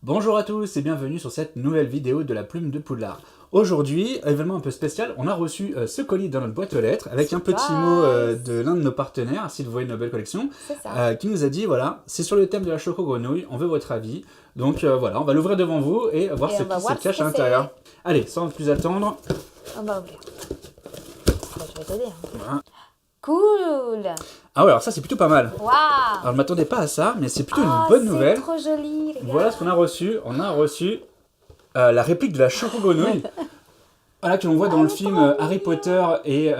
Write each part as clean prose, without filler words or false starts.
Bonjour à tous et bienvenue sur cette nouvelle vidéo de la plume de Poudlard. Aujourd'hui, événement un peu spécial, on a reçu ce colis dans notre boîte aux lettres avec un petit mot de l'un de nos partenaires, Sylvoé Nobel Collection, qui nous a dit voilà, c'est sur le thème de la choco grenouille, on veut votre avis. Donc voilà, on va l'ouvrir devant vous et voir ce qui se cache à l'intérieur. Allez, sans plus attendre. On va ouvrir. Je vais t'aider. Voilà. Cool. Ah ouais, alors ça c'est plutôt pas mal. Waouh. Alors je m'attendais pas à ça, mais c'est plutôt une bonne nouvelle. C'est trop joli, regarde. Voilà ce qu'on a reçu. On a reçu la réplique de la choco grenouille. Voilà, que l'on voit dans le film Harry Potter et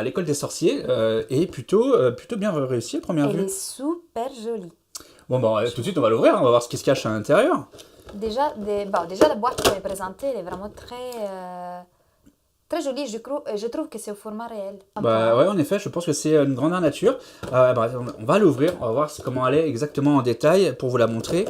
l'école des sorciers, et plutôt bien réussi à première vue. Elle est super jolie. Bon, tout de suite, on va l'ouvrir, on va voir ce qui se cache à l'intérieur. Déjà, la boîte qui est présentée, elle est vraiment très jolie. Je trouve que c'est au format réel. Ouais, en effet, je pense que c'est une grandeur nature. On va l'ouvrir, on va voir comment elle est exactement en détail pour vous la montrer.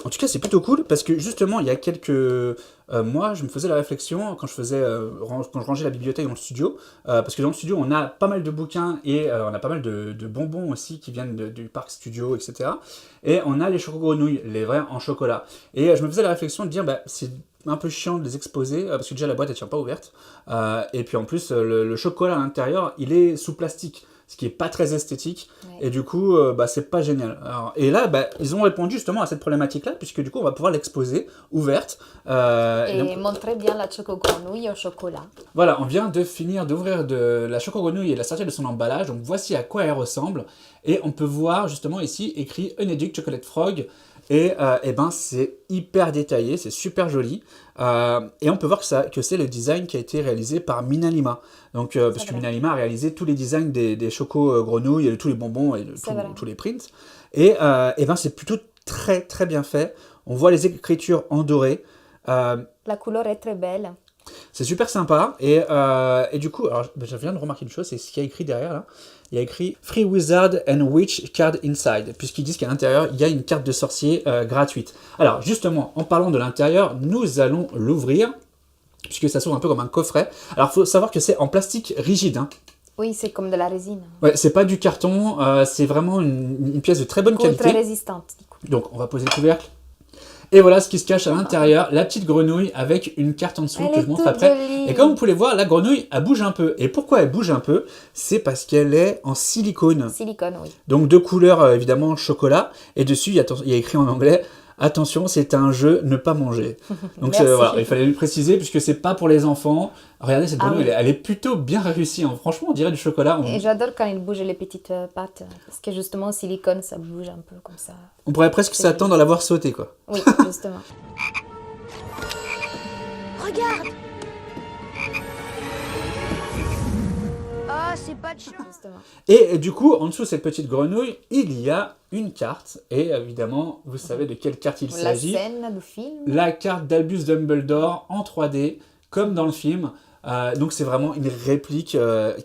En tout cas, c'est plutôt cool parce que justement, il y a quelques mois, je me faisais la réflexion quand je rangeais la bibliothèque dans le studio, parce que dans le studio, on a pas mal de bouquins et on a pas mal de bonbons aussi qui viennent du parc studio, etc. Et on a les choco-grenouilles, les vrais en chocolat. Et je me faisais la réflexion de dire, c'est un peu chiant de les exposer parce que déjà la boîte elle tient pas ouverte. Et puis en plus, le chocolat à l'intérieur, il est sous plastique, ce qui est pas très esthétique, ouais. Et du coup c'est pas génial. Alors, et là ils ont répondu justement à cette problématique là, puisque du coup on va pouvoir l'exposer ouverte et donc, montrer bien la choco grenouille au chocolat. Voilà, on vient de finir d'ouvrir de la choco grenouille et de la sortir de son emballage, donc voici à quoi elle ressemble, et on peut voir justement ici écrit Uneduc Chocolate Frog. Et c'est hyper détaillé, c'est super joli. Et on peut voir que c'est le design qui a été réalisé par Minalima. Donc, parce que Minalima a réalisé tous les designs des chocos grenouilles, et tous les bonbons et tous les prints. Et c'est plutôt très très bien fait. On voit les écritures en doré. La couleur est très belle. C'est super sympa. Et du coup, alors, je viens de remarquer une chose, c'est ce qu'il y a écrit derrière là. Il y a écrit Free Wizard and Witch Card Inside, puisqu'ils disent qu'à l'intérieur, il y a une carte de sorcier gratuite. Alors, justement, en parlant de l'intérieur, nous allons l'ouvrir, puisque ça s'ouvre un peu comme un coffret. Alors, il faut savoir que c'est en plastique rigide. Hein. Oui, c'est comme de la résine. Ouais, c'est pas du carton, c'est vraiment une pièce de très bonne qualité. Très résistante. Donc, on va poser le couvercle. Et voilà ce qui se cache à l'intérieur, la petite grenouille avec une carte en dessous que je montre après. Jolie. Et comme vous pouvez le voir, la grenouille, elle bouge un peu. Et pourquoi elle bouge un peu? C'est parce qu'elle est en silicone. Silicone, oui. Donc de couleur évidemment chocolat. Et dessus, il y a écrit en anglais « Attention, c'est un jeu, ne pas manger ». Donc voilà, il fallait le préciser puisque c'est pas pour les enfants. Regardez cette grenouille, elle est plutôt bien réussie. Hein. Franchement, on dirait du chocolat. Et j'adore quand il bouge les petites pattes. Parce que justement, silicone, ça bouge un peu comme ça. On pourrait presque s'attendre à la voir sauter, quoi. Oui, justement. Regarde! Ah, c'est pas de chance. Justement. Et du coup, en dessous de cette petite grenouille, il y a une carte. Et évidemment, vous savez de quelle carte il s'agit. La scène du film. La carte d'Albus Dumbledore en 3D, comme dans le film. Donc c'est vraiment une réplique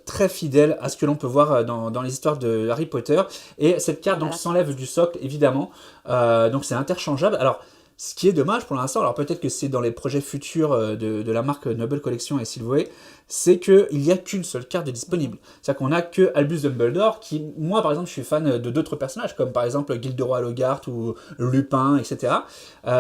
très fidèle à ce que l'on peut voir dans les histoires de Harry Potter. Et cette carte donc s'enlève du socle, évidemment. Donc c'est interchangeable. Alors, ce qui est dommage pour l'instant, alors peut-être que c'est dans les projets futurs de la marque Nobel Collection et Sylvoé, c'est qu'il n'y a qu'une seule carte de disponible. C'est-à-dire qu'on n'a que Albus Dumbledore, qui, moi par exemple, je suis fan de d'autres personnages, comme par exemple Gilderoy Lockhart ou Lupin, etc.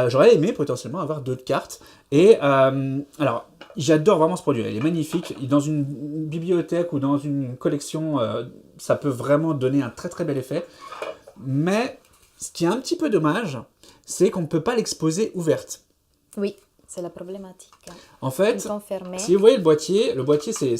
J'aurais aimé potentiellement avoir d'autres cartes. Et alors, j'adore vraiment ce produit, il est magnifique. Dans une bibliothèque ou dans une collection, ça peut vraiment donner un très très bel effet. Mais ce qui est un petit peu dommage, c'est qu'on ne peut pas l'exposer ouverte. Oui, c'est la problématique. En fait, si vous voyez le boîtier c'est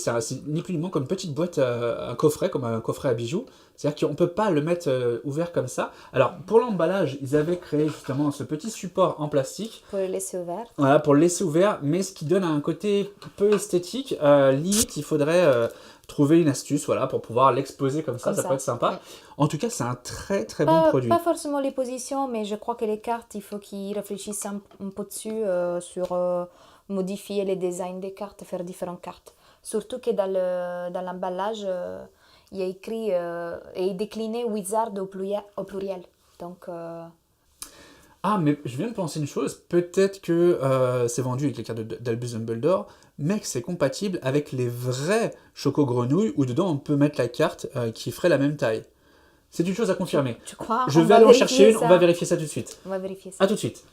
ni plus ni moins comme une petite boîte, un coffret, comme un coffret à bijoux. C'est-à-dire qu'on ne peut pas le mettre ouvert comme ça. Alors, pour l'emballage, ils avaient créé justement ce petit support en plastique. Pour le laisser ouvert. Voilà, pour le laisser ouvert, mais ce qui donne un côté peu esthétique. Limite, il faudrait trouver une astuce pour pouvoir l'exposer comme ça, ça peut être sympa. Ouais. En tout cas, c'est un très très bon produit. Pas forcément les positions, mais je crois que les cartes, il faut qu'ils réfléchissent un peu dessus sur modifier les designs des cartes, faire différentes cartes. Surtout que dans l'emballage, il y a écrit et décliné Wizard au pluriel. Donc... Ah, mais je viens de penser une chose, peut-être que c'est vendu avec les cartes d'Albus Dumbledore, mais que c'est compatible avec les vrais choco-grenouilles, où dedans on peut mettre la carte qui ferait la même taille. C'est une chose à confirmer. Tu crois? Je vais aller en chercher une, on va vérifier ça tout de suite. On va vérifier ça. À tout de suite.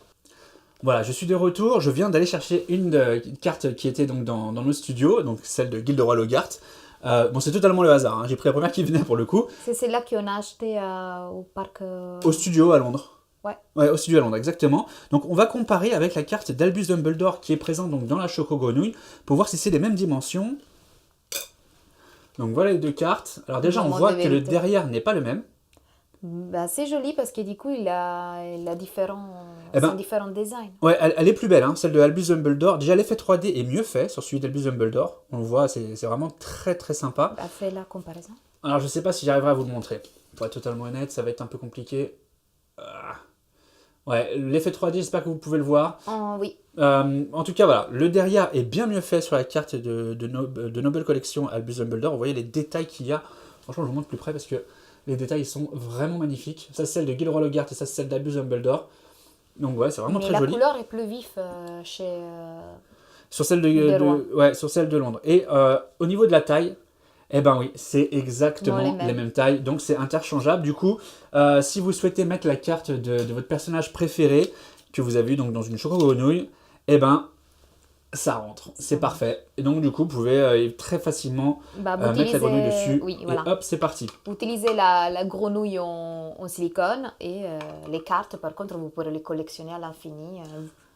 Voilà, je suis de retour. Je viens d'aller chercher une carte qui était donc dans nos studios, donc celle de Gilderoy Lockhart. Bon, c'est totalement le hasard, hein. J'ai pris la première qui venait pour le coup. C'est celle-là qu'on a acheté au parc. Au studio à Londres. Ouais. Ouais, au studio à Londres, exactement. Donc on va comparer avec la carte d'Albus Dumbledore qui est présente donc dans la Choco Grenouille pour voir si c'est les mêmes dimensions. Donc voilà les deux cartes. Alors déjà, on Moment voit de que le vérité. derrière n'est pas le même. Bah, c'est joli parce que du coup, il a différents, Eh ben, c'est un différent design. Ouais, elle est plus belle, hein, celle de Albus Dumbledore. Déjà, l'effet 3D est mieux fait sur celui d'Albus Dumbledore. On le voit, c'est vraiment très très sympa. Bah, fais la comparaison. Alors, je sais pas si j'arriverai à vous le montrer. Pour être totalement honnête, ça va être un peu compliqué. Ouais, l'effet 3D, j'espère que vous pouvez le voir. Oui. En tout cas, voilà, le derrière est bien mieux fait sur la carte de Noble Collection Albus Dumbledore. Vous voyez les détails qu'il y a. Franchement, je vous montre plus près parce que les détails sont vraiment magnifiques. Ça, c'est celle de Gilderoy Lockhart et ça, c'est celle d'Albus Dumbledore. Donc, ouais, c'est vraiment Mais très la joli. couleur est plus vif chez. Sur celle Gilderoy. ouais, sur celle de Londres. Et au niveau de la taille, eh ben oui, c'est exactement Non, les mêmes tailles. Donc c'est interchangeable. Du coup, si vous souhaitez mettre la carte de votre personnage préféré que vous avez eu donc, dans une Choco Grenouille, eh ben ça rentre. C'est parfait. Et donc du coup, vous pouvez très facilement Bah, vous mettre la grenouille dessus. Oui, Et voilà. hop, c'est parti. Vous utilisez la grenouille en silicone et les cartes, par contre, vous pourrez les collectionner à l'infini.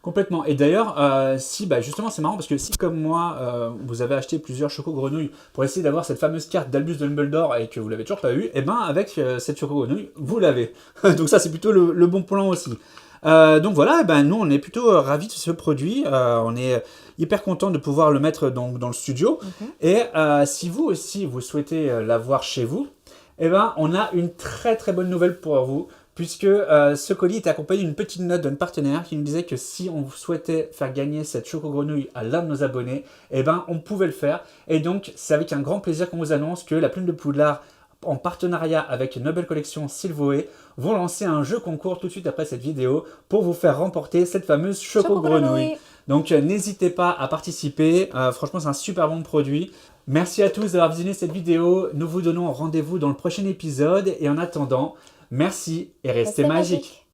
Complètement. Et d'ailleurs, si, bah justement, c'est marrant parce que si, comme moi, vous avez acheté plusieurs Choco Grenouilles pour essayer d'avoir cette fameuse carte d'Albus Dumbledore et que vous l'avez toujours pas eu, et ben avec cette Choco Grenouille, vous l'avez. Donc ça, c'est plutôt le bon plan aussi. Donc voilà, eh ben nous, on est plutôt ravis de ce produit. On est hyper content de pouvoir le mettre dans le studio. Et si vous aussi, vous souhaitez l'avoir chez vous, eh ben on a une très très bonne nouvelle pour vous. Puisque ce colis est accompagné d'une petite note d'un partenaire qui nous disait que si on souhaitait faire gagner cette Choco Grenouille à l'un de nos abonnés, eh ben on pouvait le faire. Et donc c'est avec un grand plaisir qu'on vous annonce que la Plume de Poudlard, en partenariat avec Noble Collection Silvoé, vont lancer un jeu concours tout de suite après cette vidéo pour vous faire remporter cette fameuse Choco Grenouille. Donc n'hésitez pas à participer, franchement c'est un super bon produit. Merci à tous d'avoir visionné cette vidéo, nous vous donnons rendez-vous dans le prochain épisode et en attendant, merci et restez magiques.